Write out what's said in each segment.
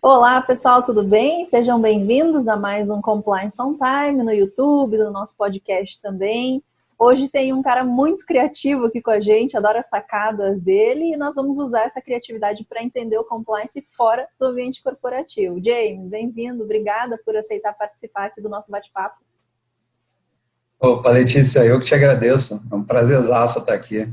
Olá, pessoal, tudo bem? Sejam bem-vindos a mais um Compliance on Time no YouTube, no nosso podcast também. Hoje tem um cara muito criativo aqui com a gente, adoro as sacadas dele e nós vamos usar essa criatividade para entender o compliance fora do ambiente corporativo. James, bem-vindo, obrigada por aceitar participar aqui do nosso bate-papo. Opa, Letícia, eu que te agradeço. É um prazerzaço estar aqui.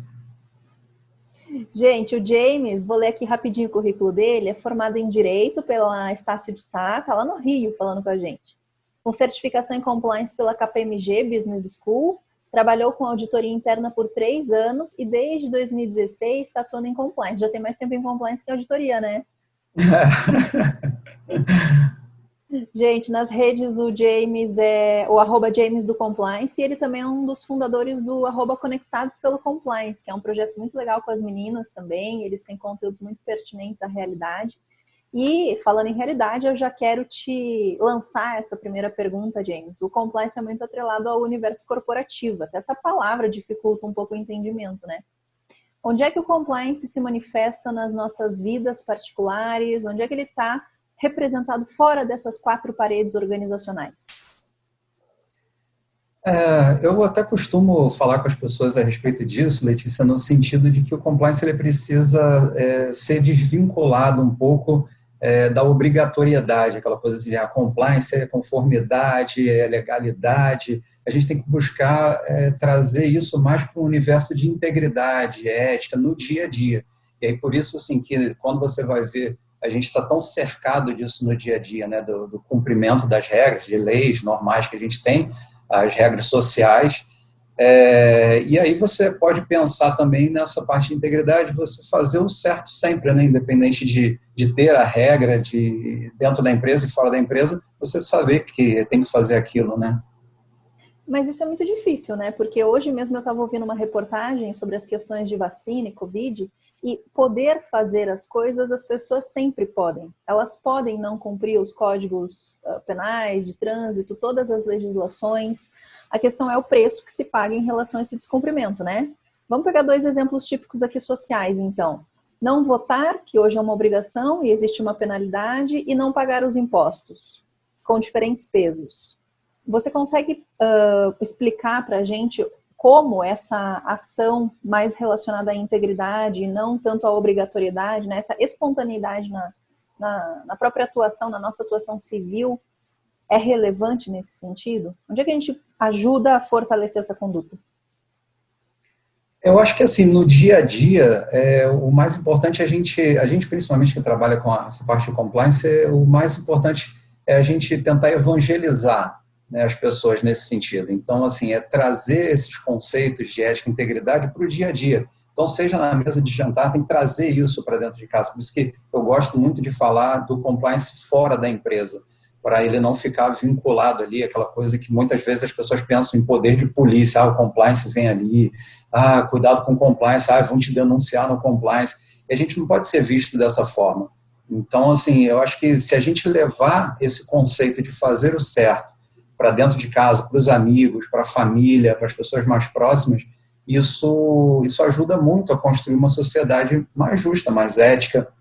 Gente, o James, vou ler aqui rapidinho o currículo dele, é formado em Direito pela Estácio de Sá, tá lá no Rio falando com a gente. Com certificação em Compliance pela KPMG Business School, trabalhou com auditoria interna por 3 anos e desde 2016 está atuando em Compliance. Já tem mais tempo em Compliance que auditoria, né? Gente, nas redes o James é o @James do Compliance e ele também é um dos fundadores do @Conectados pelo Compliance, que é um projeto muito legal com as meninas também, eles têm conteúdos muito pertinentes à realidade. E falando em realidade, eu já quero te lançar essa primeira pergunta, James. O compliance é muito atrelado ao universo corporativo, até essa palavra dificulta um pouco o entendimento, né? Onde é que o compliance se manifesta nas nossas vidas particulares? Onde é que ele está representado fora dessas 4 paredes organizacionais? Eu até costumo falar com as pessoas a respeito disso, Letícia, no sentido de que o compliance ele precisa ser desvinculado um pouco da obrigatoriedade, aquela coisa assim, a compliance é conformidade, é legalidade. A gente tem que buscar trazer isso mais para um universo de integridade, ética, no dia a dia. E aí, por isso, assim, que quando você vai ver, a gente está tão cercado disso no dia a dia, né, do cumprimento das regras, de leis normais que a gente tem, as regras sociais, e aí você pode pensar também nessa parte de integridade, você fazer o certo sempre, né? Independente de ter a regra dentro da empresa e fora da empresa, você saber que tem que fazer aquilo, né? Mas isso é muito difícil, né? Porque hoje mesmo eu estava ouvindo uma reportagem sobre as questões de vacina e Covid, e poder fazer as coisas, as pessoas sempre podem. Elas podem não cumprir os códigos penais, de trânsito, todas as legislações. A questão é o preço que se paga em relação a esse descumprimento, né? Vamos pegar 2 exemplos típicos aqui sociais, então. Não votar, que hoje é uma obrigação e existe uma penalidade, e não pagar os impostos, com diferentes pesos. Você consegue explicar para a gente como essa ação mais relacionada à integridade e não tanto à obrigatoriedade, né, essa espontaneidade na própria atuação, na nossa atuação civil, é relevante nesse sentido? Onde é que a gente ajuda a fortalecer essa conduta? Eu acho que, assim, no dia a dia, o mais importante é a gente principalmente que trabalha com essa parte de compliance, o mais importante é a gente tentar evangelizar, né, as pessoas nesse sentido. Então, assim, é trazer esses conceitos de ética e integridade para o dia a dia. Então, seja na mesa de jantar, tem que trazer isso para dentro de casa. Por isso que eu gosto muito de falar do compliance fora da empresa, para ele não ficar vinculado ali, aquela coisa que muitas vezes as pessoas pensam em poder de polícia, o compliance vem ali, cuidado com o compliance, vão te denunciar no compliance. E a gente não pode ser visto dessa forma. Então, assim, eu acho que se a gente levar esse conceito de fazer o certo para dentro de casa, para os amigos, para a família, para as pessoas mais próximas, isso ajuda muito a construir uma sociedade mais justa, mais ética.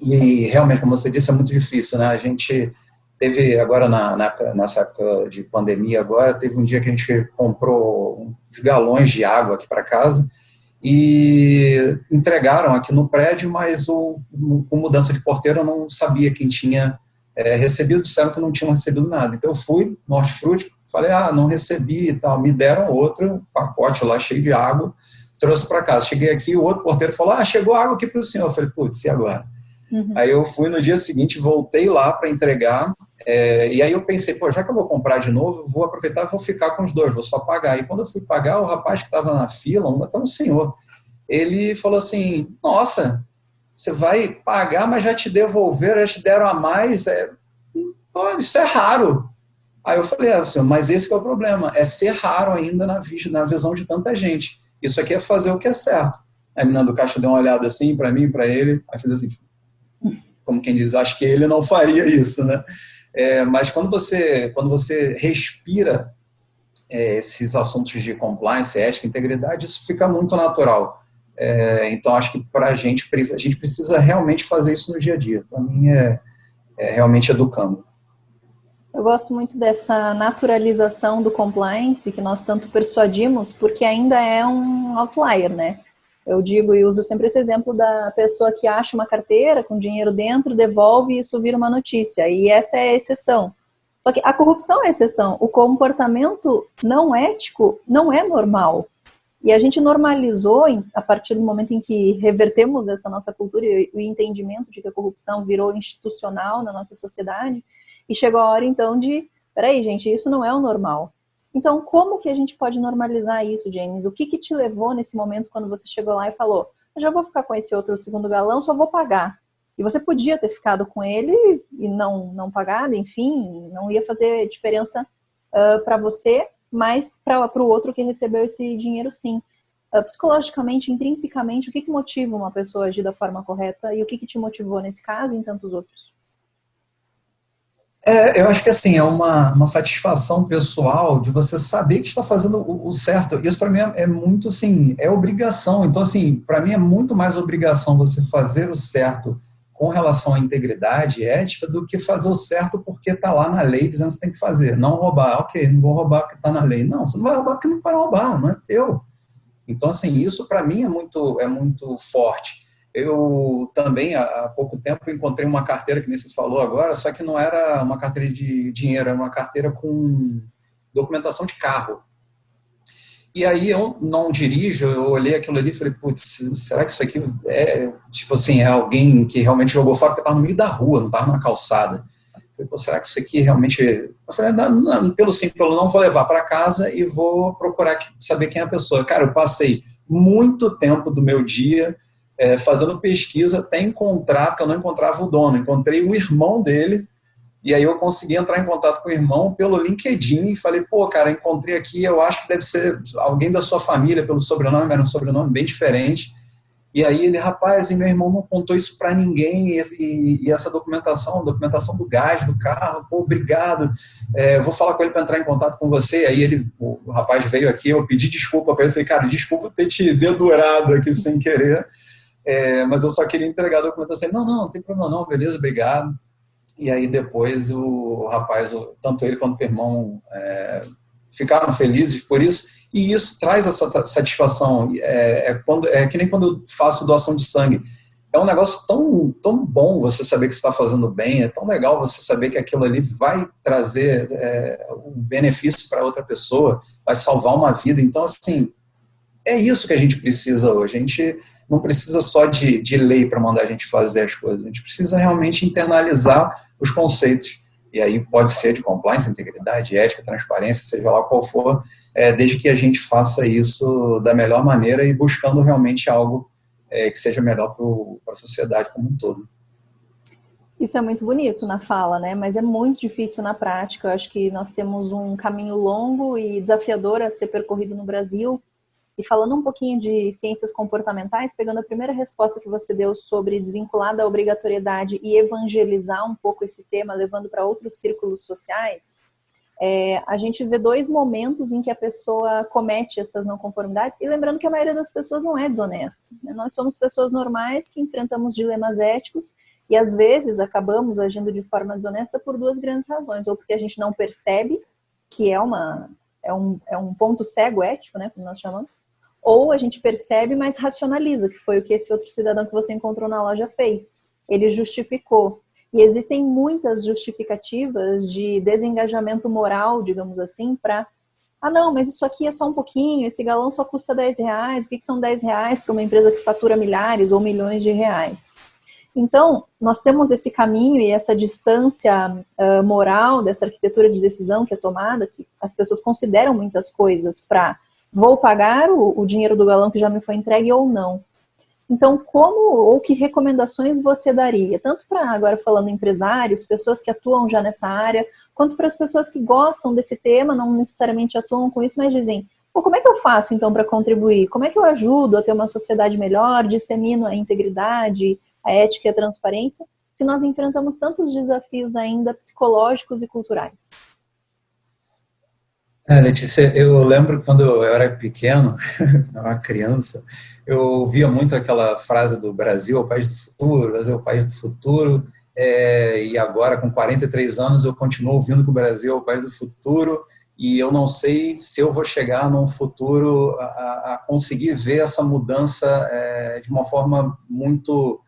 E realmente, como você disse, é muito difícil, né? A gente teve agora, nessa época de pandemia agora, teve um dia que a gente comprou uns galões de água aqui para casa e entregaram aqui no prédio, mas com mudança de porteiro eu não sabia quem tinha recebido, disseram que não tinham recebido nada. Então eu fui no Hortifruti, falei, não recebi e tal. Me deram outro pacote lá cheio de água, trouxe para casa. Cheguei aqui, o outro porteiro falou, chegou água aqui para o senhor. Eu falei, putz, e agora? Aí eu fui no dia seguinte, voltei lá para entregar, e aí eu pensei, já que eu vou comprar de novo, vou aproveitar e vou ficar com os 2, vou só pagar. E quando eu fui pagar, o rapaz que estava na fila, até um senhor, ele falou assim, nossa, você vai pagar, mas já te devolveram, já te deram a mais, isso é raro. Aí eu falei, senhor, mas esse é o problema, é ser raro ainda na visão de tanta gente. Isso aqui é fazer o que é certo. Aí a menina do caixa deu uma olhada assim, para mim, para ele, aí fez assim, como quem diz, acho que ele não faria isso, né? Mas quando você respira esses assuntos de compliance, ética, integridade, isso fica muito natural. Então, acho que para a gente precisa realmente fazer isso no dia a dia. Para mim, realmente educando. Eu gosto muito dessa naturalização do compliance que nós tanto persuadimos, porque ainda é um outlier, né? Eu digo e uso sempre esse exemplo da pessoa que acha uma carteira com dinheiro dentro, devolve e isso vira uma notícia. E essa é a exceção. Só que a corrupção é a exceção. O comportamento não ético não é normal. E a gente normalizou, a partir do momento em que revertemos essa nossa cultura e o entendimento de que a corrupção virou institucional na nossa sociedade, e chegou a hora, então, de, peraí, gente, isso não é o normal. Então, como que a gente pode normalizar isso, James? O que te levou nesse momento quando você chegou lá e falou, eu já vou ficar com esse outro segundo galão, só vou pagar. E você podia ter ficado com ele e não pagado, enfim, não ia fazer diferença para você, mas para o outro que recebeu esse dinheiro, sim. Psicologicamente, intrinsecamente, o que motiva uma pessoa a agir da forma correta e o que te motivou nesse caso e em tantos outros? Eu acho que assim, é uma satisfação pessoal de você saber que está fazendo o certo. Isso para mim é muito assim, é obrigação. Então, assim, para mim é muito mais obrigação você fazer o certo com relação à integridade ética do que fazer o certo porque está lá na lei dizendo que você tem que fazer. Não roubar, ok, não vou roubar porque está na lei. Não, você não vai roubar porque não vai roubar, não é teu. Então, assim, isso para mim é muito forte. Eu também, há pouco tempo, encontrei uma carteira, que nem você falou agora, só que não era uma carteira de dinheiro, era uma carteira com documentação de carro. E aí eu não dirijo, eu olhei aquilo ali e falei, putz, será que isso aqui é, tipo assim, é alguém que realmente jogou fora porque estava no meio da rua, não estava na calçada? Eu falei, pô, será que isso aqui realmente... Eu falei, não, pelo simples, eu não vou levar para casa e vou procurar saber quem é a pessoa. Cara, eu passei muito tempo do meu dia fazendo pesquisa até encontrar, porque eu não encontrava o dono, encontrei o irmão dele, e aí eu consegui entrar em contato com o irmão pelo LinkedIn e falei, pô, cara, encontrei aqui, eu acho que deve ser alguém da sua família pelo sobrenome, era um sobrenome bem diferente. E aí ele, rapaz, e meu irmão não contou isso para ninguém, e essa documentação do gás do carro, pô, obrigado, vou falar com ele para entrar em contato com você. Aí o rapaz veio aqui, eu pedi desculpa para ele, falei, cara, desculpa ter te dedurado aqui sem querer, mas eu só queria entregar a documentação. Não tem problema não, beleza, obrigado. E aí depois o rapaz, tanto ele quanto o irmão, ficaram felizes por isso, e isso traz essa satisfação. É que nem quando eu faço doação de sangue. É um negócio tão bom você saber que você está fazendo bem, é tão legal você saber que aquilo ali vai trazer um benefício para outra pessoa, vai salvar uma vida. Então, assim, é isso que a gente precisa hoje. A gente não precisa só de lei para mandar a gente fazer as coisas, a gente precisa realmente internalizar os conceitos. E aí pode ser de compliance, integridade, ética, transparência, seja lá qual for, desde que a gente faça isso da melhor maneira e buscando realmente algo que seja melhor para a sociedade como um todo. Isso é muito bonito na fala, né? Mas é muito difícil na prática. Eu acho que nós temos um caminho longo e desafiador a ser percorrido no Brasil. E falando um pouquinho de ciências comportamentais, pegando a primeira resposta que você deu sobre desvincular da obrigatoriedade e evangelizar um pouco esse tema, levando para outros círculos sociais, a gente vê dois momentos em que a pessoa comete essas não conformidades, e lembrando que a maioria das pessoas não é desonesta, né? Nós somos pessoas normais que enfrentamos dilemas éticos e às vezes acabamos agindo de forma desonesta por duas grandes razões, ou porque a gente não percebe que é um ponto cego ético, né, como nós chamamos, ou a gente percebe, mas racionaliza, que foi o que esse outro cidadão que você encontrou na loja fez. Ele justificou. E existem muitas justificativas de desengajamento moral, digamos assim, para não, mas isso aqui é só um pouquinho, esse galão só custa R$10, o que são R$10 para uma empresa que fatura milhares ou milhões de reais? Então, nós temos esse caminho e essa distância moral dessa arquitetura de decisão que é tomada, que as pessoas consideram muitas coisas para vou pagar o dinheiro do galão que já me foi entregue ou não. Então, como ou que recomendações você daria? Tanto para, agora falando empresários, pessoas que atuam já nessa área, quanto para as pessoas que gostam desse tema, não necessariamente atuam com isso, mas dizem, pô, como é que eu faço então para contribuir? Como é que eu ajudo a ter uma sociedade melhor, dissemino a integridade, a ética e a transparência, se nós enfrentamos tantos desafios ainda psicológicos e culturais? Letícia, eu lembro quando eu era pequeno, eu era uma criança, eu via muito aquela frase do Brasil é o país do futuro, Brasil é o país do futuro, e agora com 43 anos eu continuo ouvindo que o Brasil é o país do futuro, e eu não sei se eu vou chegar num futuro a conseguir ver essa mudança de uma forma muito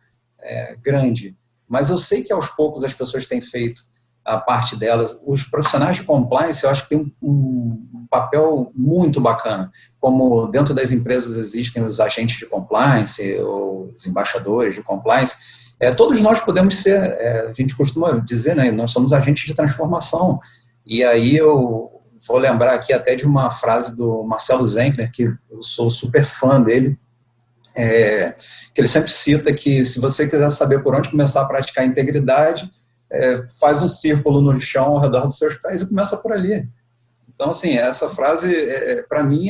grande. Mas eu sei que aos poucos as pessoas têm feito a parte delas. Os profissionais de compliance, eu acho que tem um papel muito bacana. Como dentro das empresas existem os agentes de compliance, os embaixadores de compliance, todos nós podemos ser, a gente costuma dizer, né, nós somos agentes de transformação. E aí eu vou lembrar aqui até de uma frase do Marcelo Zenkner, que eu sou super fã dele, que ele sempre cita que se você quiser saber por onde começar a praticar a integridade, faz um círculo no chão ao redor dos seus pés e começa por ali. Então, assim, essa frase, para mim,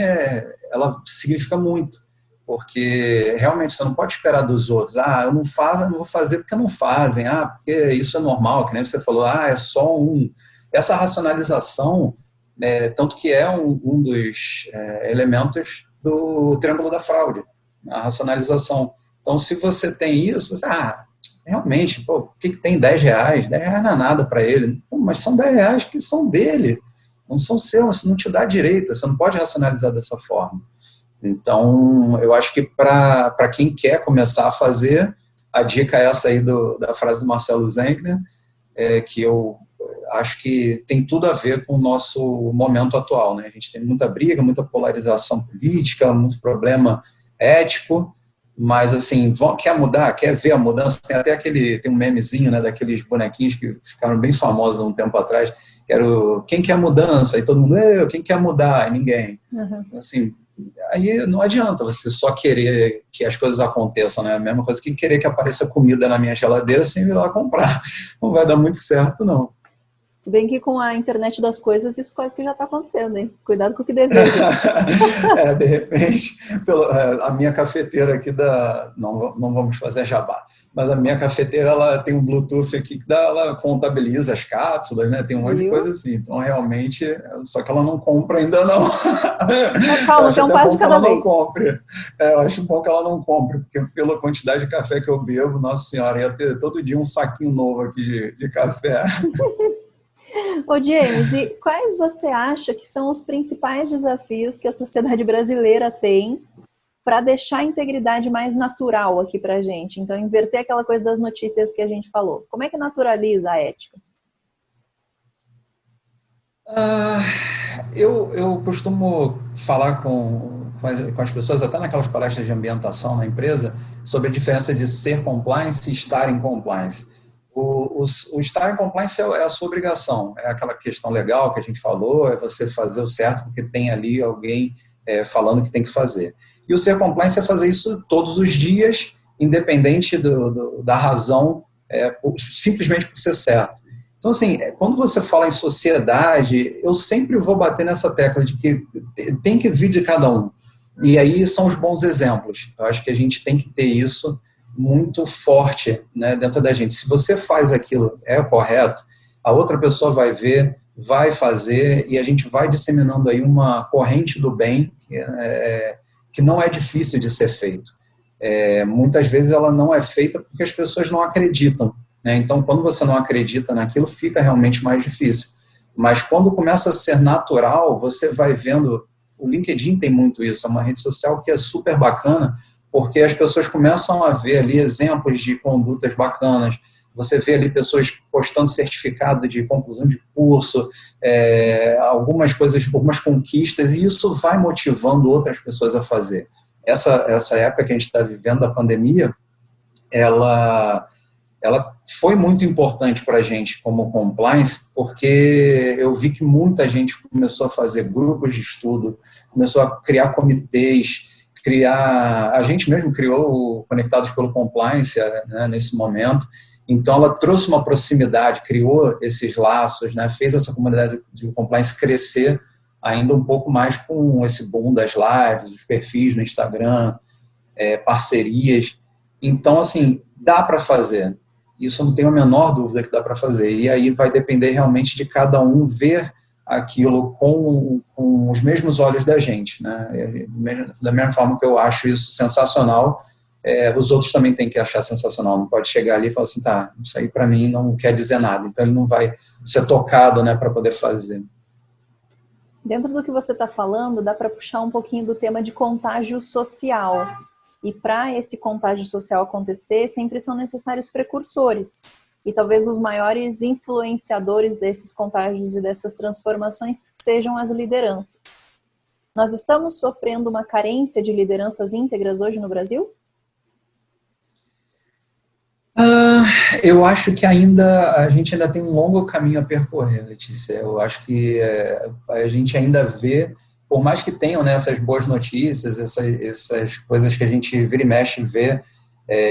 ela significa muito, porque realmente você não pode esperar dos outros. Eu não vou fazer porque não fazem. Porque isso é normal, que nem você falou, é só um. Essa racionalização, tanto que é um dos elementos do triângulo da fraude, a racionalização. Então, se você tem isso, você, realmente, o que tem R$10? R$10 não é nada para ele. Mas são R$10 que são dele, não são seus, isso não te dá direito, você não pode racionalizar dessa forma. Então, eu acho que para quem quer começar a fazer, a dica é essa aí da frase do Marcelo Zenkner, que eu acho que tem tudo a ver com o nosso momento atual, né? A gente tem muita briga, muita polarização política, muito problema ético, mas assim, quer mudar, quer ver a mudança, tem um memezinho, né, daqueles bonequinhos que ficaram bem famosos um tempo atrás, que era quem quer mudança, e todo mundo, quem quer mudar, e ninguém. Uhum. Assim, aí não adianta você só querer que as coisas aconteçam, né? A mesma coisa que querer que apareça comida na minha geladeira sem ir lá comprar. Não vai dar muito certo, não. Bem que com a internet das coisas, isso quase que já está acontecendo, hein? Cuidado com o que deseja. De repente, a minha cafeteira aqui não vamos fazer jabá, mas a minha cafeteira, ela tem um Bluetooth aqui que ela contabiliza as cápsulas, né? Tem um monte de coisa assim. Então, realmente, só que ela não compra ainda não. Mas calma, que é um passo de cada vez. Eu acho bom que ela não compre, porque pela quantidade de café que eu bebo, nossa senhora, ia ter todo dia um saquinho novo aqui de café. Ô James, e quais você acha que são os principais desafios que a sociedade brasileira tem para deixar a integridade mais natural aqui para a gente? Então, inverter aquela coisa das notícias que a gente falou. Como é que naturaliza a ética? Eu costumo falar com as pessoas, até naquelas palestras de ambientação na empresa, sobre a diferença de ser compliance e estar em compliance. O estar em compliance é a sua obrigação, é aquela questão legal que a gente falou, é você fazer o certo porque tem ali alguém falando que tem que fazer. E o ser compliance é fazer isso todos os dias, independente da razão, simplesmente por ser certo. Então, assim, quando você fala em sociedade, eu sempre vou bater nessa tecla de que tem que vir de cada um. E aí são os bons exemplos. Eu acho que a gente tem que ter isso muito forte, né, dentro da gente. Se você faz aquilo correto, a outra pessoa vai ver, vai fazer, e a gente vai disseminando aí uma corrente do bem que não é difícil de ser feito. Muitas vezes ela não é feita porque as pessoas não acreditam, né? Então, quando você não acredita naquilo, fica realmente mais difícil. Mas quando começa a ser natural, você vai vendo, o LinkedIn tem muito isso, é uma rede social que é super bacana, porque as pessoas começam a ver ali exemplos de condutas bacanas, você vê ali pessoas postando certificado de conclusão de curso, algumas coisas, algumas conquistas, e isso vai motivando outras pessoas a fazer. Essa época que a gente está vivendo, da pandemia, ela foi muito importante para a gente como compliance, porque eu vi que muita gente começou a fazer grupos de estudo, começou a criar comitês, a gente mesmo criou o Conectados pelo Compliance, né, nesse momento. Então, ela trouxe uma proximidade, criou esses laços, né, fez essa comunidade de compliance crescer ainda um pouco mais com esse boom das lives, os perfis no Instagram, parcerias. Então, assim, dá para fazer. Isso eu não tenho a menor dúvida que dá para fazer. E aí vai depender realmente de cada um ver aquilo com os mesmos olhos da gente, né? Da mesma forma que eu acho isso sensacional, os outros também têm que achar sensacional. Não pode chegar ali e falar assim, tá, isso aí para mim não quer dizer nada. Então ele não vai ser tocado, né, para poder fazer. Dentro do que você está falando, dá para puxar um pouquinho do tema de contágio social. E para esse contágio social acontecer, sempre são necessários precursores. E talvez os maiores influenciadores desses contágios e dessas transformações sejam as lideranças. Nós estamos sofrendo uma carência de lideranças íntegras hoje no Brasil? Eu acho que a gente ainda tem um longo caminho a percorrer, Letícia. Eu acho que a gente ainda vê, por mais que tenham, né, essas boas notícias, essas coisas que a gente vira e mexe vê,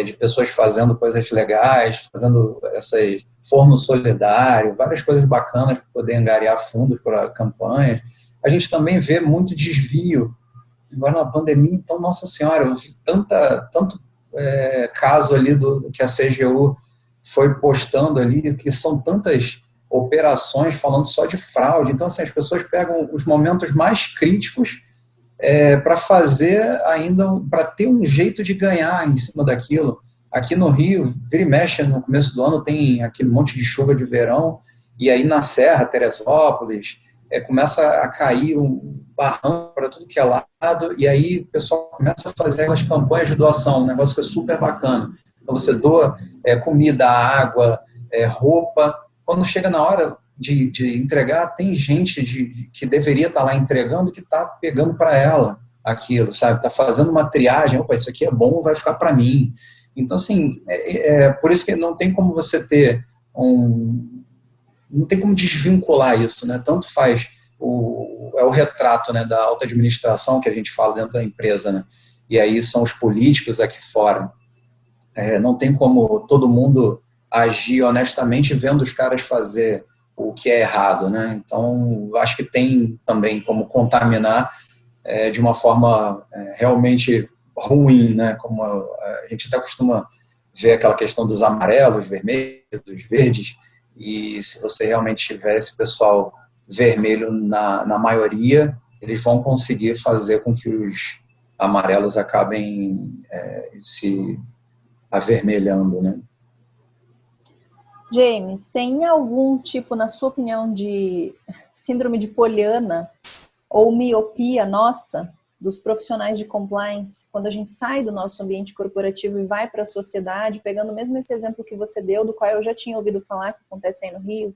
de pessoas fazendo coisas legais, fazendo essas forno solidário, várias coisas bacanas para poder angariar fundos para campanhas. A gente também vê muito desvio. Agora na pandemia, então, nossa senhora, eu vi tanto caso ali que a CGU foi postando ali, que são tantas operações falando só de fraude. Então, assim, as pessoas pegam os momentos mais críticos para fazer ainda, para ter um jeito de ganhar em cima daquilo. Aqui no Rio, vira e mexe, no começo do ano tem aquele monte de chuva de verão, e aí na Serra, Teresópolis, começa a cair um barranco para tudo que é lado, e aí o pessoal começa a fazer aquelas campanhas de doação, um negócio que é super bacana. Então você doa comida, água, roupa. Quando chega na hora de entregar, tem gente que deveria estar lá entregando que está pegando para ela aquilo, sabe? Está fazendo uma triagem, opa, isso aqui é bom, vai ficar para mim. Então, assim, por isso que não tem como você ter não tem como desvincular isso, né? Tanto faz o retrato, né, da alta administração que a gente fala dentro da empresa, né? E aí são os políticos aqui fora. Não tem como todo mundo agir honestamente vendo os caras fazer o que é errado, né? Então, acho que tem também como contaminar de uma forma realmente ruim, né? Como a gente até costuma ver aquela questão dos amarelos, vermelhos, dos verdes, e se você realmente tiver esse pessoal vermelho na maioria, eles vão conseguir fazer com que os amarelos acabem se avermelhando, né? James, tem algum tipo, na sua opinião, de síndrome de Poliana ou miopia nossa, dos profissionais de compliance, quando a gente sai do nosso ambiente corporativo e vai para a sociedade, pegando mesmo esse exemplo que você deu, do qual eu já tinha ouvido falar, que acontece aí no Rio,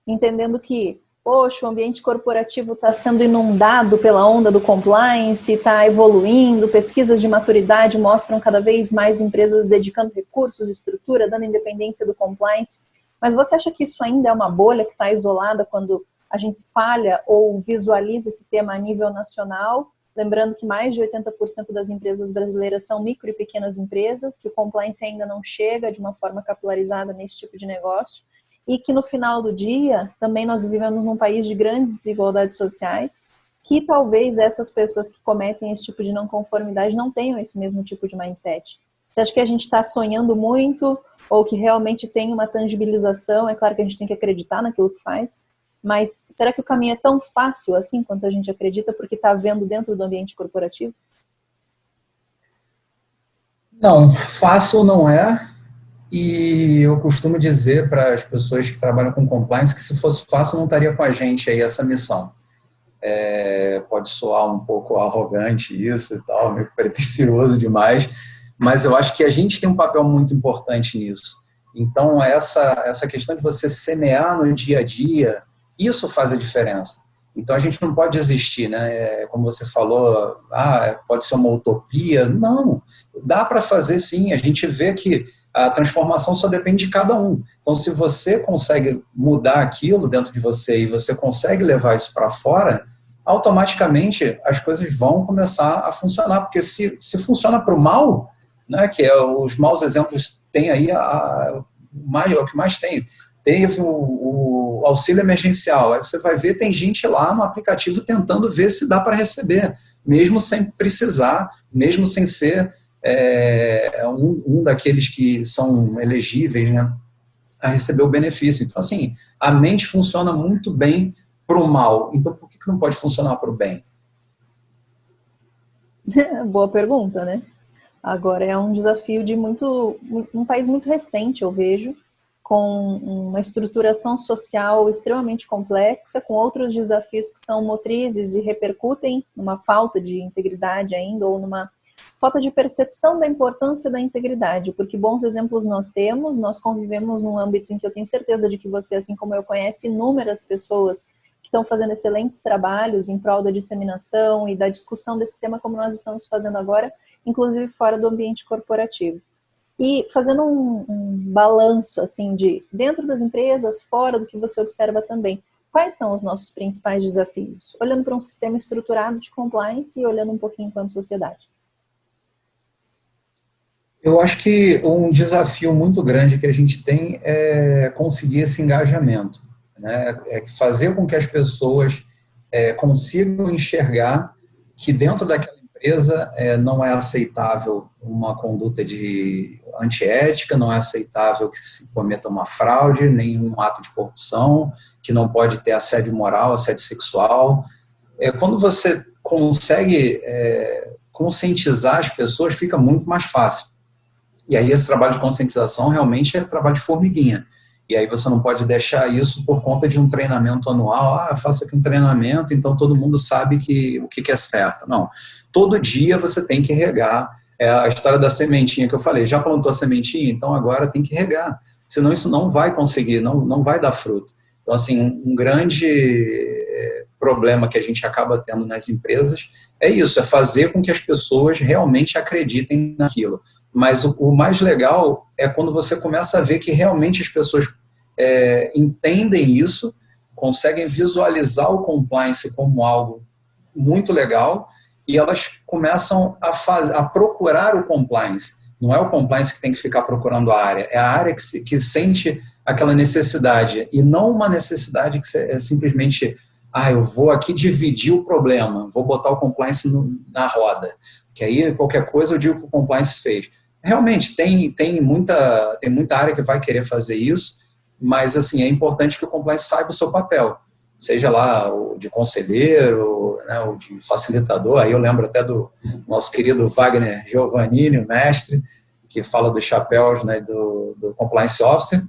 entendendo que, poxa, o ambiente corporativo está sendo inundado pela onda do compliance, está evoluindo, pesquisas de maturidade mostram cada vez mais empresas dedicando recursos, estrutura, dando independência do compliance, mas você acha que isso ainda é uma bolha que está isolada quando a gente espalha ou visualiza esse tema a nível nacional? Lembrando que mais de 80% das empresas brasileiras são micro e pequenas empresas, que o compliance ainda não chega de uma forma capilarizada nesse tipo de negócio, e que no final do dia, também nós vivemos num país de grandes desigualdades sociais, que talvez essas pessoas que cometem esse tipo de não conformidade não tenham esse mesmo tipo de mindset. Você acha que a gente está sonhando muito, ou que realmente tem uma tangibilização? É claro que a gente tem que acreditar naquilo que faz, mas será que o caminho é tão fácil assim quanto a gente acredita, porque está vendo dentro do ambiente corporativo? Não, fácil não é. E eu costumo dizer para as pessoas que trabalham com compliance que se fosse fácil não estaria com a gente aí essa missão. Pode soar um pouco arrogante isso e tal, meio pretensioso demais, mas eu acho que a gente tem um papel muito importante nisso. Então, essa questão de você semear no dia a dia, isso faz a diferença. Então, a gente não pode desistir, né? Como você falou, pode ser uma utopia. Não, dá para fazer sim. A gente vê que a transformação só depende de cada um. Então, se você consegue mudar aquilo dentro de você e você consegue levar isso para fora, automaticamente as coisas vão começar a funcionar. Porque se funciona para o mal, né, que os maus exemplos tem aí, o que mais tem. Teve o auxílio emergencial. Aí você vai ver, tem gente lá no aplicativo tentando ver se dá para receber, mesmo sem precisar, mesmo sem ser um daqueles que são elegíveis, né, a receber o benefício. Então, assim, a mente funciona muito bem para o mal. Então, por que não pode funcionar para o bem? Boa pergunta, né? Agora é um desafio de um país muito recente, eu vejo, com uma estruturação social extremamente complexa, com outros desafios que são motrizes e repercutem numa falta de integridade ainda, ou numa falta de percepção da importância da integridade, porque bons exemplos nós temos, nós convivemos num âmbito em que eu tenho certeza de que você, assim como eu, conhece inúmeras pessoas que estão fazendo excelentes trabalhos em prol da disseminação e da discussão desse tema como nós estamos fazendo agora, inclusive fora do ambiente corporativo. E fazendo um balanço, assim, de dentro das empresas, fora do que você observa também, quais são os nossos principais desafios? Olhando para um sistema estruturado de compliance e olhando um pouquinho enquanto sociedade. Eu acho que um desafio muito grande que a gente tem é conseguir esse engajamento, né? É fazer com que as pessoas consigam enxergar que dentro daquela empresa não é aceitável uma conduta de antiética, não é aceitável que se cometa uma fraude, nenhum ato de corrupção, que não pode ter assédio moral, assédio sexual. Quando você consegue conscientizar as pessoas, fica muito mais fácil. E aí esse trabalho de conscientização realmente é trabalho de formiguinha. E aí você não pode deixar isso por conta de um treinamento anual. Ah, eu faço aqui um treinamento, então todo mundo sabe o que é certo. Não. Todo dia você tem que regar. É a história da sementinha que eu falei. Já plantou a sementinha? Então agora tem que regar. Senão isso não vai conseguir, não vai dar fruto. Então, assim, um grande problema que a gente acaba tendo nas empresas é isso, é fazer com que as pessoas realmente acreditem naquilo. Mas o mais legal é quando você começa a ver que realmente as pessoas entendem isso, conseguem visualizar o compliance como algo muito legal e elas começam a procurar o compliance. Não é o compliance que tem que ficar procurando a área, é a área que sente aquela necessidade e não uma necessidade que é simplesmente eu vou aqui dividir o problema, vou botar o compliance na roda, que aí qualquer coisa eu digo que o compliance fez. Realmente, tem muita área que vai querer fazer isso, mas assim, é importante que o compliance saiba o seu papel, seja lá o de conselheiro, né, o de facilitador. Aí eu lembro até do nosso querido Wagner Giovannini, o mestre, que fala dos chapéus, né, do Compliance Officer.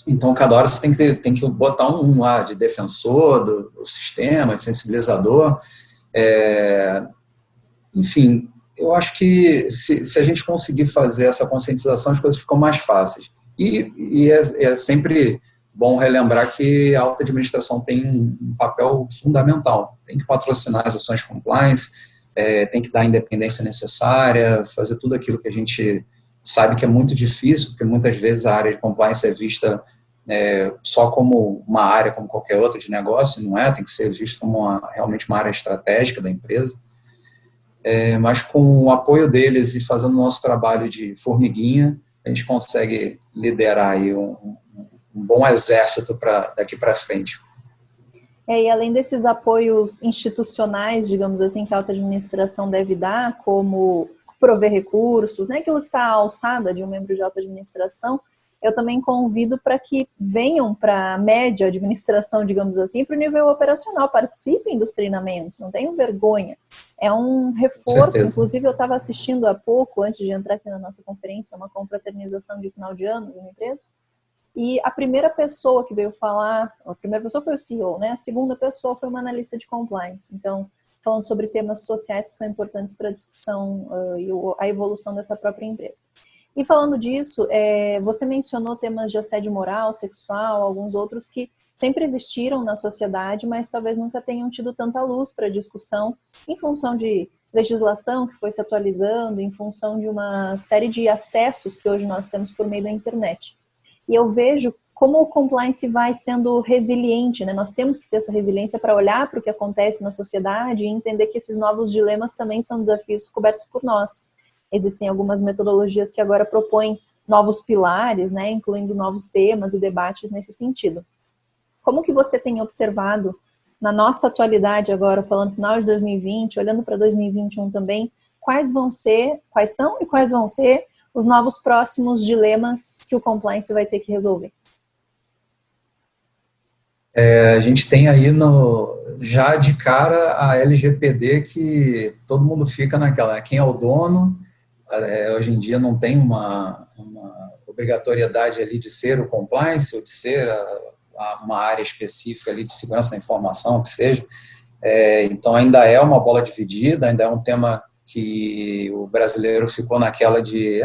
Então, cada hora você tem que botar um lá de defensor do sistema, de sensibilizador. Enfim, eu acho que se a gente conseguir fazer essa conscientização, as coisas ficam mais fáceis. E é sempre bom relembrar que a alta administração tem um papel fundamental. Tem que patrocinar as ações de compliance, tem que dar a independência necessária, fazer tudo aquilo que a gente sabe que é muito difícil, porque muitas vezes a área de compliance é vista só como uma área, como qualquer outra de negócio, não é? Tem que ser visto como realmente uma área estratégica da empresa. Mas com o apoio deles e fazendo o nosso trabalho de formiguinha, a gente consegue liderar aí um bom exército daqui para frente. E além desses apoios institucionais, digamos assim, que a alta administração deve dar, como prover recursos, né, aquilo que está à alçada de um membro de alta administração, eu também convido para que venham para a média administração, digamos assim, para o nível operacional, participem dos treinamentos, não tenham vergonha. É um reforço, inclusive eu estava assistindo há pouco, antes de entrar aqui na nossa conferência, uma confraternização de final de ano de uma empresa, e a primeira pessoa que veio falar, a primeira pessoa foi o CEO, né? A segunda pessoa foi uma analista de compliance. Então, falando sobre temas sociais que são importantes para a discussão e a evolução dessa própria empresa. E falando disso, você mencionou temas de assédio moral, sexual, alguns outros que sempre existiram na sociedade, mas talvez nunca tenham tido tanta luz para discussão em função de legislação que foi se atualizando, em função de uma série de acessos que hoje nós temos por meio da internet. E eu vejo como o compliance vai sendo resiliente, né? Nós temos que ter essa resiliência para olhar para o que acontece na sociedade e entender que esses novos dilemas também são desafios cobertos por nós. Existem algumas metodologias que agora propõem novos pilares, né, incluindo novos temas e debates nesse sentido. Como que você tem observado na nossa atualidade agora, falando final de 2020, olhando para 2021 também, quais são e quais vão ser os novos próximos dilemas que o compliance vai ter que resolver? A gente tem aí já de cara a LGPD, que todo mundo fica naquela, né? Quem é o dono, hoje em dia não tem uma obrigatoriedade ali de ser o compliance ou de ser uma área específica ali de segurança da informação, que seja. Então, ainda é uma bola dividida, ainda é um tema que o brasileiro ficou naquela de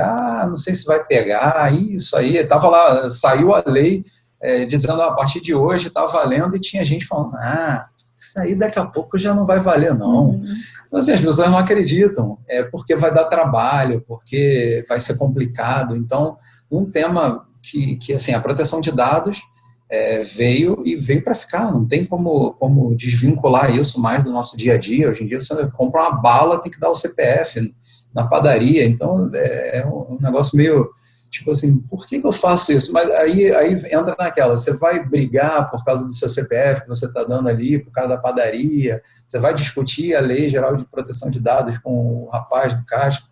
não sei se vai pegar, isso aí, estava lá, saiu a lei dizendo a partir de hoje está valendo, e tinha gente falando, isso aí daqui a pouco já não vai valer não. Então, assim, as pessoas não acreditam, porque vai dar trabalho, porque vai ser complicado. Então, um tema que assim, a proteção de dados veio para ficar, não tem como desvincular isso mais do nosso dia a dia. Hoje em dia você compra uma bala, tem que dar o CPF na padaria, então é um negócio meio, tipo assim, por que eu faço isso? Mas aí entra naquela, você vai brigar por causa do seu CPF que você está dando ali, por causa da padaria, você vai discutir a Lei Geral de Proteção de Dados com o rapaz do caixa,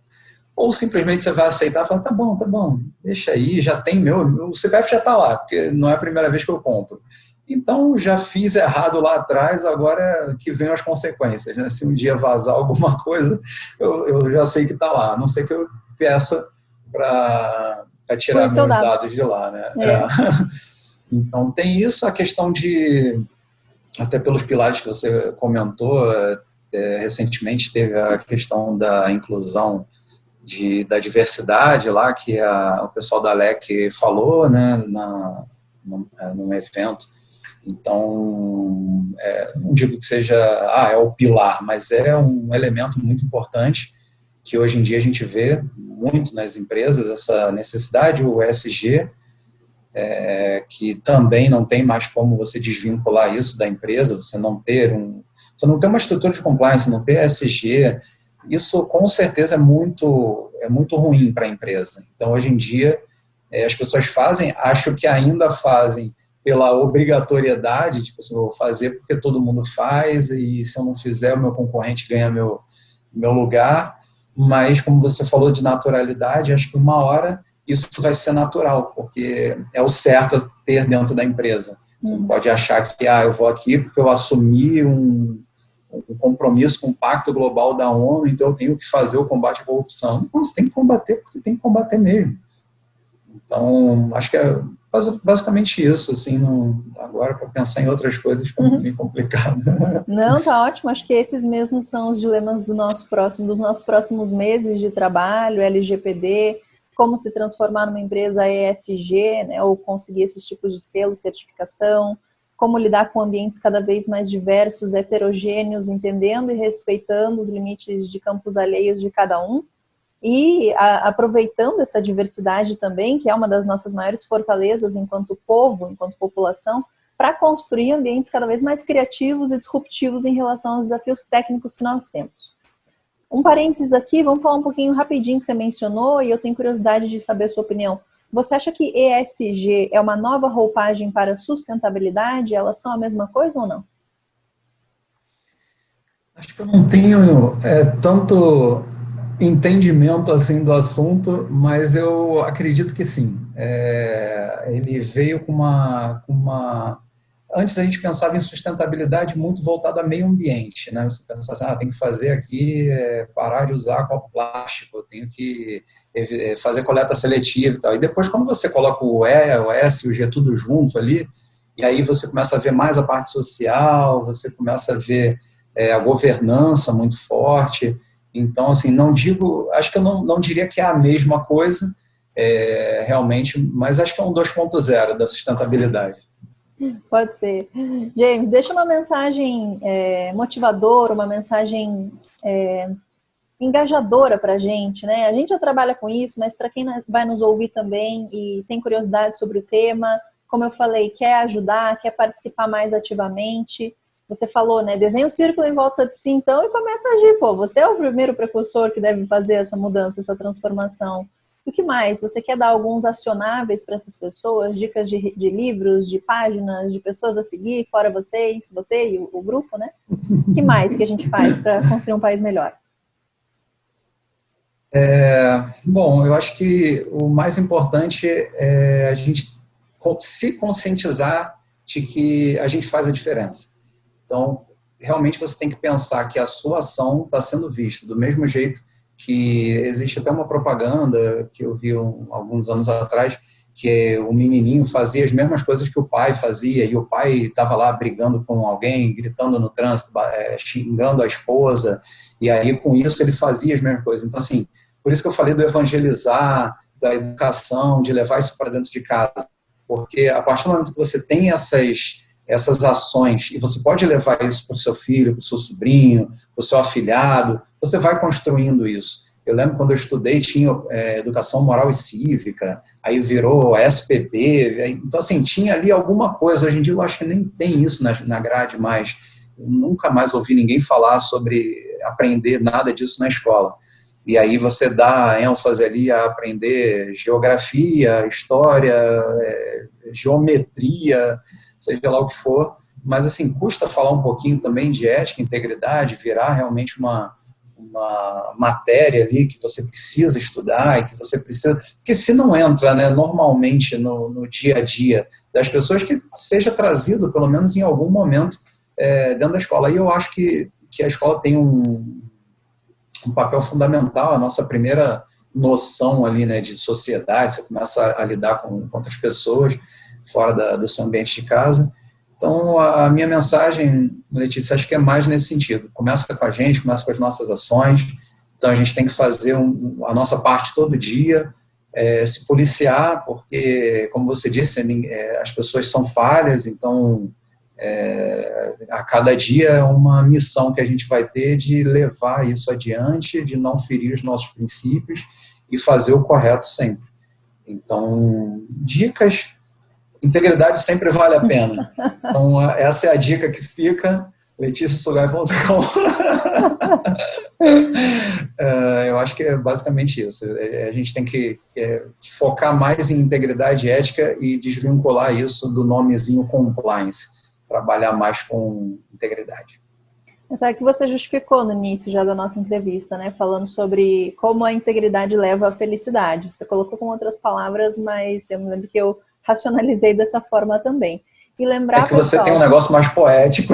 ou simplesmente você vai aceitar e falar, tá bom, deixa aí, já tem o CPF já está lá, porque não é a primeira vez que eu compro. Então, já fiz errado lá atrás, agora que vem as consequências, né? Se um dia vazar alguma coisa, eu já sei que está lá, a não ser que eu peça para tirar meus dados de lá, né? Então, tem isso, a questão de, até pelos pilares que você comentou, recentemente teve a questão da inclusão da diversidade lá, que o pessoal da LEC falou, né, num evento. Então, não digo que seja, é o pilar, mas é um elemento muito importante que hoje em dia a gente vê muito nas empresas, essa necessidade, o ESG, que também não tem mais como você desvincular isso da empresa, você não ter uma estrutura de compliance, não ter ESG, isso com certeza é muito ruim para a empresa. Então, hoje em dia, as pessoas acho que ainda fazem pela obrigatoriedade, tipo assim, eu vou fazer porque todo mundo faz, e se eu não fizer, o meu concorrente ganha meu lugar, mas como você falou de naturalidade, acho que uma hora isso vai ser natural, porque é o certo a ter dentro da empresa. Você não pode achar que eu vou aqui porque eu assumi um compromisso com o Pacto Global da ONU, então eu tenho que fazer o combate à corrupção. Não, você tem que combater porque tem que combater mesmo. Então, acho que é basicamente isso, assim, agora para pensar em outras coisas é bem complicado. Não, tá ótimo, acho que esses mesmos são os dilemas dos nossos próximos meses de trabalho, LGPD, como se transformar numa empresa ESG, né, ou conseguir esses tipos de selo, certificação, como lidar com ambientes cada vez mais diversos, heterogêneos, entendendo e respeitando os limites de campos alheios de cada um, e aproveitando essa diversidade também, que é uma das nossas maiores fortalezas enquanto povo, enquanto população, para construir ambientes cada vez mais criativos e disruptivos em relação aos desafios técnicos que nós temos. Um parênteses aqui, vamos falar um pouquinho rapidinho que você mencionou, e eu tenho curiosidade de saber a sua opinião. Você acha que ESG é uma nova roupagem para sustentabilidade? Elas são a mesma coisa ou não? Acho que eu não tenho tanto entendimento assim do assunto, mas eu acredito que sim. Ele veio com uma... Antes a gente pensava em sustentabilidade muito voltada a meio ambiente, né? Você pensava assim, tem que fazer aqui, parar de usar copo plástico, tenho que fazer coleta seletiva e tal. E depois, quando você coloca o E, o S e o G tudo junto ali, e aí você começa a ver mais a parte social, você começa a ver a governança muito forte. Então, assim, acho que eu não diria que é a mesma coisa, realmente, mas acho que é um 2.0 da sustentabilidade. Pode ser. James, deixa uma mensagem motivadora, uma mensagem engajadora para a gente, né? A gente já trabalha com isso, mas para quem vai nos ouvir também e tem curiosidade sobre o tema, como eu falei, quer ajudar, quer participar mais ativamente, você falou, né? Desenha o círculo em volta de si, então, e começa a agir. Pô, você é o primeiro precursor que deve fazer essa mudança, essa transformação. E o que mais? Você quer dar alguns acionáveis para essas pessoas? Dicas de livros, de páginas, de pessoas a seguir, fora você e o grupo, né? O que mais que a gente faz para construir um país melhor? Bom, eu acho que o mais importante é a gente se conscientizar de que a gente faz a diferença. Então, realmente você tem que pensar que a sua ação está sendo vista do mesmo jeito que existe até uma propaganda que eu vi alguns anos atrás, que o menininho fazia as mesmas coisas que o pai fazia, e o pai estava lá brigando com alguém, gritando no trânsito, xingando a esposa, e aí com isso ele fazia as mesmas coisas. Então, assim, por isso que eu falei do evangelizar, da educação, de levar isso para dentro de casa, porque a partir do momento que você tem essas ações, e você pode levar isso para o seu filho, para o seu sobrinho, para o seu afilhado, você vai construindo isso. Eu lembro quando eu estudei, tinha educação moral e cívica, aí virou SPB, então assim, tinha ali alguma coisa. Hoje em dia eu acho que nem tem isso na grade mais. Eu nunca mais ouvi ninguém falar sobre aprender nada disso na escola. E aí você dá ênfase ali a aprender geografia, história, geometria, seja lá o que for, mas assim, custa falar um pouquinho também de ética, integridade, virar realmente uma matéria ali que você precisa estudar e que você precisa, porque se não entra, né, normalmente no dia a dia das pessoas, que seja trazido pelo menos em algum momento dentro da escola. E eu acho que a escola tem um papel fundamental, a nossa primeira noção ali, né, de sociedade, você começa a lidar com outras pessoas fora do seu ambiente de casa. Então, a minha mensagem, Letícia, acho que é mais nesse sentido. Começa com a gente, começa com as nossas ações. Então, a gente tem que fazer a nossa parte todo dia, se policiar, porque, como você disse, as pessoas são falhas, então, a cada dia é uma missão que a gente vai ter de levar isso adiante, de não ferir os nossos princípios e fazer o correto sempre. Então, dicas... Integridade sempre vale a pena. Então, essa é a dica que fica. LeticiaSugai.com. Eu acho que é basicamente isso. A gente tem que focar mais em integridade e ética e desvincular isso do nomezinho compliance. Trabalhar mais com integridade. Sabe que você justificou no início já da nossa entrevista, né? Falando sobre como a integridade leva à felicidade. Você colocou com outras palavras, mas eu me lembro que eu racionalizei dessa forma também. E lembrar, que você tem um negócio mais poético.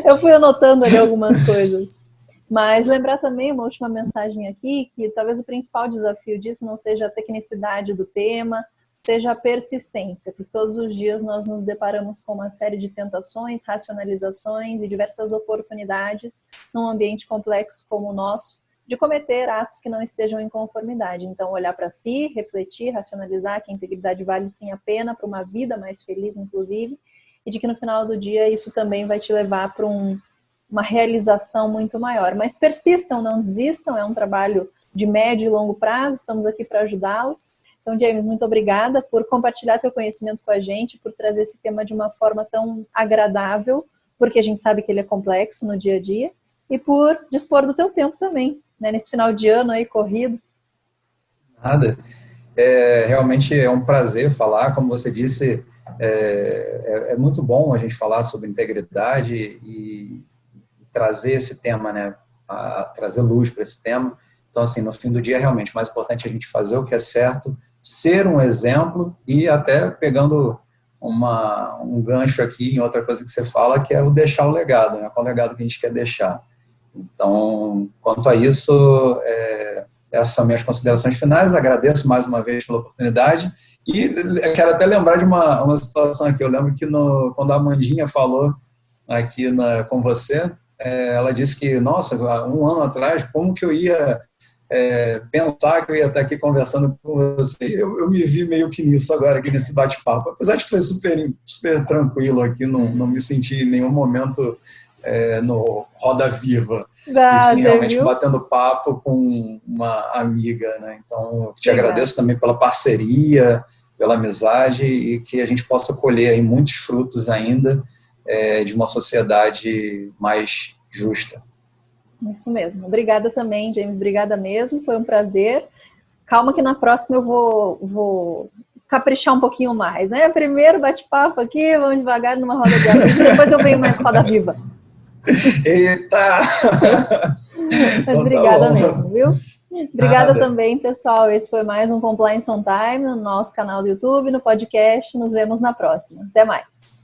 Eu fui anotando ali algumas coisas. Mas lembrar também, uma última mensagem aqui, que talvez o principal desafio disso não seja a tecnicidade do tema, seja a persistência, porque todos os dias nós nos deparamos com uma série de tentações, racionalizações e diversas oportunidades num ambiente complexo como o nosso, de cometer atos que não estejam em conformidade. Então, olhar para si, refletir, racionalizar que a integridade vale sim a pena para uma vida mais feliz, inclusive, e de que no final do dia isso também vai te levar para uma realização muito maior. Mas persistam, não desistam, é um trabalho de médio e longo prazo, estamos aqui para ajudá-los. Então, James, muito obrigada por compartilhar teu conhecimento com a gente, por trazer esse tema de uma forma tão agradável, porque a gente sabe que ele é complexo no dia a dia, e por dispor do teu tempo também, né, nesse final de ano aí, corrido. Nada. Realmente é um prazer falar, como você disse, é muito bom a gente falar sobre integridade e trazer esse tema, né, trazer luz para esse tema. Então, assim, no fim do dia, realmente, o mais importante é a gente fazer o que é certo, ser um exemplo e até pegando um gancho aqui em outra coisa que você fala, que é o deixar o legado, né, qual o legado que a gente quer deixar. Então, quanto a isso, essas são minhas considerações finais. Agradeço mais uma vez pela oportunidade e quero até lembrar de uma situação aqui. Eu lembro que quando a Amandinha falou aqui com você, ela disse que, nossa, um ano atrás, como que eu ia pensar que eu ia estar aqui conversando com você? Eu me vi meio que nisso agora, aqui nesse bate-papo. Apesar de que foi super, super tranquilo aqui, não me senti em nenhum momento no Roda Viva. E sim, realmente batendo papo com uma amiga, né? Então, eu te agradeço também pela parceria, pela amizade e que a gente possa colher aí muitos frutos ainda de uma sociedade mais justa. Isso mesmo. Obrigada também, James. Obrigada mesmo. Foi um prazer. Calma que na próxima eu vou caprichar um pouquinho mais, né? Primeiro bate-papo aqui, vamos devagar numa roda de amigos, depois eu venho mais roda viva. Eita! Mas então, obrigada mesmo, viu? Obrigada também, pessoal. Esse foi mais um Compliance on Time no nosso canal do YouTube, no podcast. Nos vemos na próxima. Até mais.